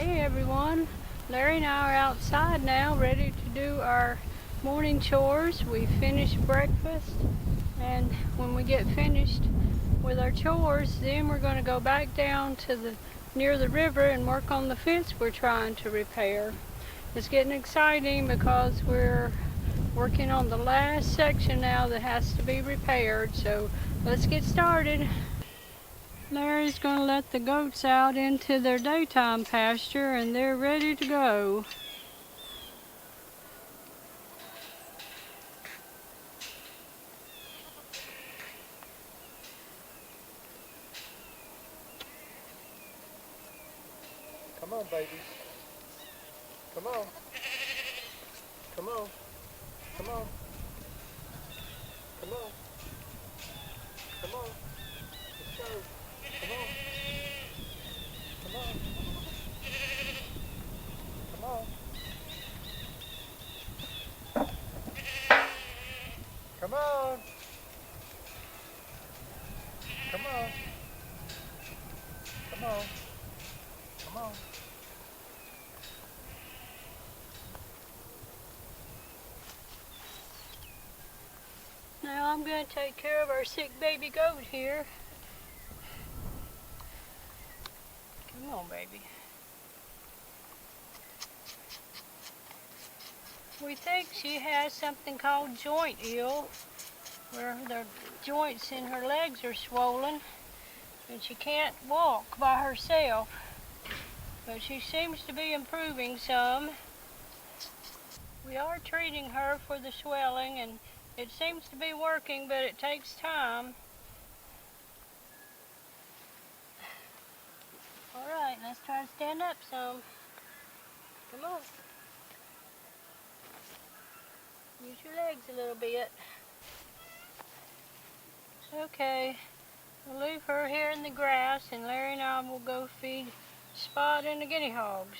Hey everyone, Larry and I are outside now ready to do our morning chores. We finished breakfast, and when we get finished with our chores, then we're going to go back down to near the river and work on the fence we're trying to repair. It's getting exciting because we're working on the last section now that has to be repaired, so let's get started. Larry's going to let the goats out into their daytime pasture, and they're ready to go. Come on, babies. Come on. Come on. Come on. Come on. Come on. Let's go. Come on. Come on. Come on. Come on. Come on. Come on. Come on. Now I'm going to take care of our sick baby goat here. Come on, baby. We think she has something called joint ill, where the joints in her legs are swollen and she can't walk by herself. But she seems to be improving some. We are treating her for the swelling, and it seems to be working, but it takes time. All right, let's try to stand up some. Come on. Use your legs a little bit. Okay, we'll leave her here in the grass, and Larry and I will go feed Spot and the guinea hogs.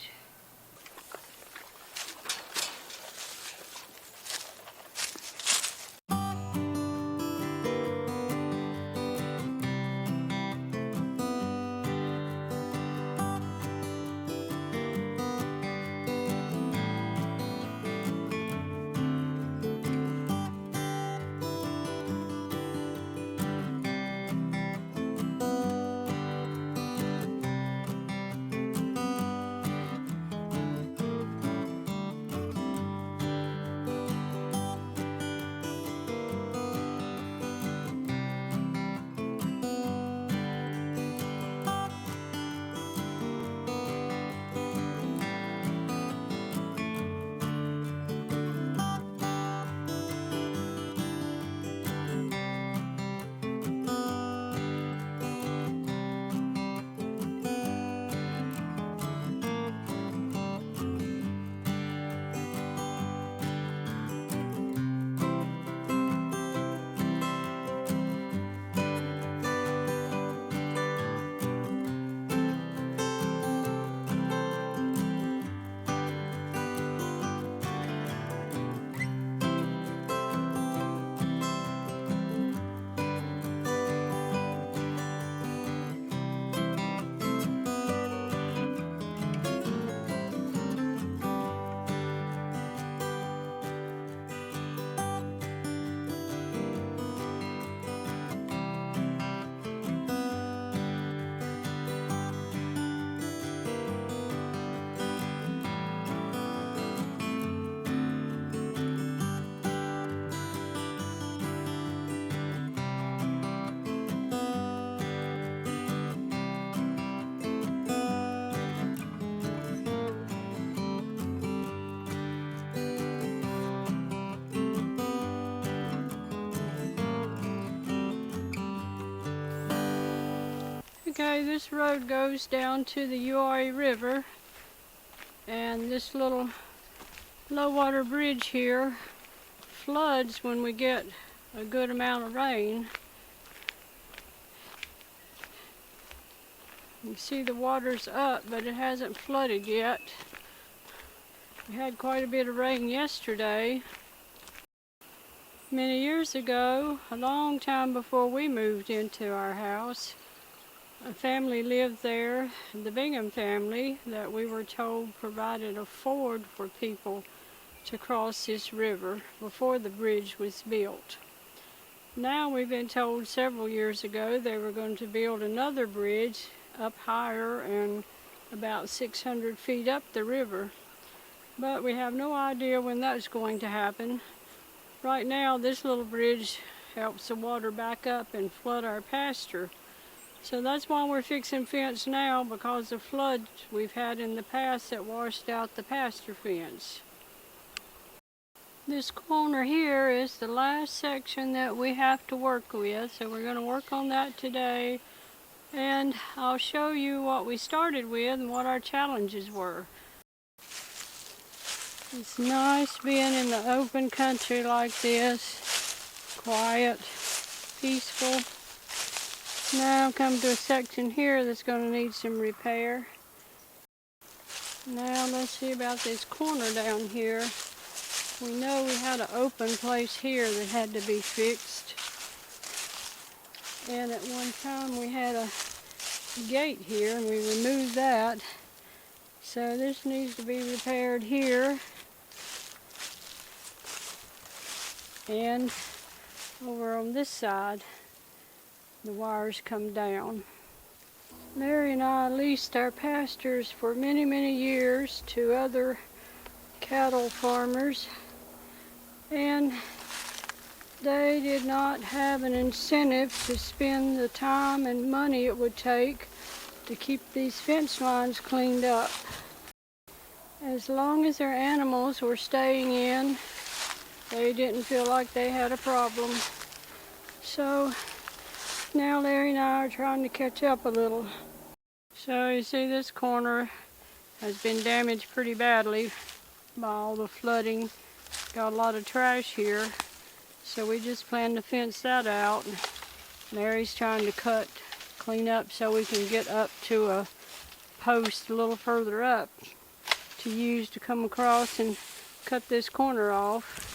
Okay, this road goes down to the Uwharrie River, and this little low water bridge here floods when we get a good amount of rain. You see the water's up, but it hasn't flooded yet. We had quite a bit of rain yesterday. Many years ago, a long time before we moved into our house, A family lived there, the Bingham family, that we were told provided a ford for people to cross this river before the bridge was built. Now we've been told several years ago they were going to build another bridge up higher and about 600 feet up the river. But we have no idea when that's going to happen. Right now this little bridge helps the water back up and flood our pasture. So that's why we're fixing fence now, because of floods we've had in the past that washed out the pasture fence. This corner here is the last section that we have to work with, so we're going to work on that today. And I'll show you what we started with and what our challenges were. It's nice being in the open country like this, quiet, peaceful. Now come to a section here that's going to need some repair. Now let's see about this corner down here. We know we had an open place here that had to be fixed. And at one time we had a gate here and we removed that. So this needs to be repaired here. And over on this side, the wires come down. Mary and I leased our pastures for many, many years to other cattle farmers, and they did not have an incentive to spend the time and money it would take to keep these fence lines cleaned up. As long as their animals were staying in, they didn't feel like they had a problem. So now Larry and I are trying to catch up a little. So you see this corner has been damaged pretty badly by all the flooding. Got a lot of trash here. So we just plan to fence that out. Larry's trying to clean up so we can get up to a post a little further up to use to come across and cut this corner off.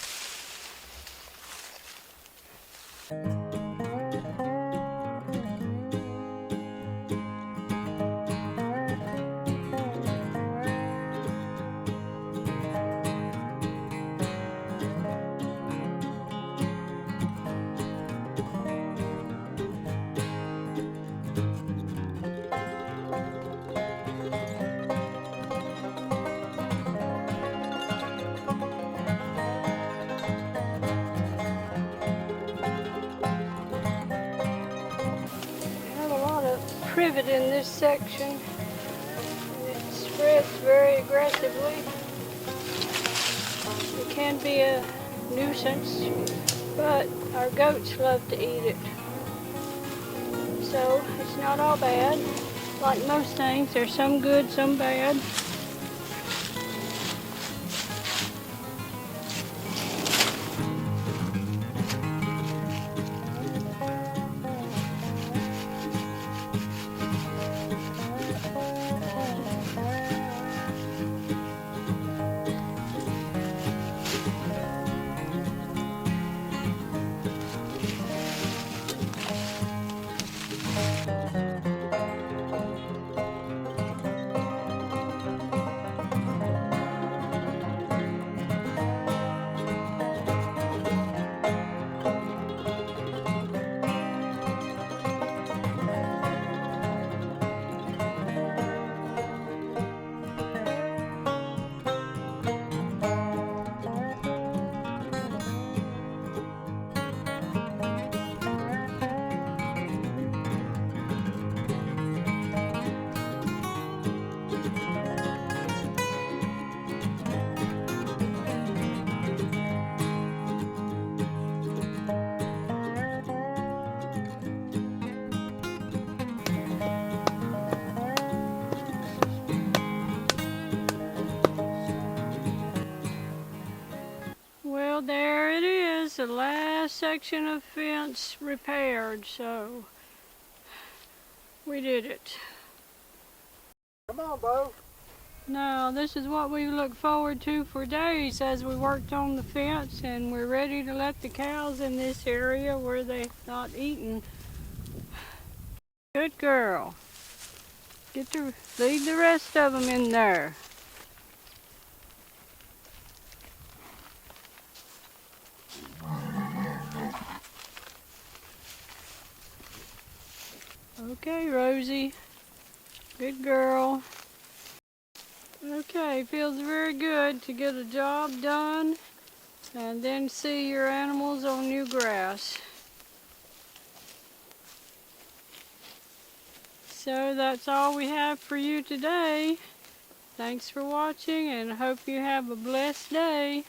Privet in this section, and it spreads very aggressively. It can be a nuisance, but our goats love to eat it. So it's not all bad. Like most things, there's some good, some bad. Well, there it is, the last section of fence repaired, so we did it. Come on, Bo. Now, this is what we look forward to for days as we worked on the fence, and we're ready to let the cows in this area where they've not eaten. Good Good girl. Lead the rest of them in there. Okay, Rosie. Good girl. Okay, feels very good to get a job done and then see your animals on new grass. So that's all we have for you today. Thanks for watching and hope you have a blessed day.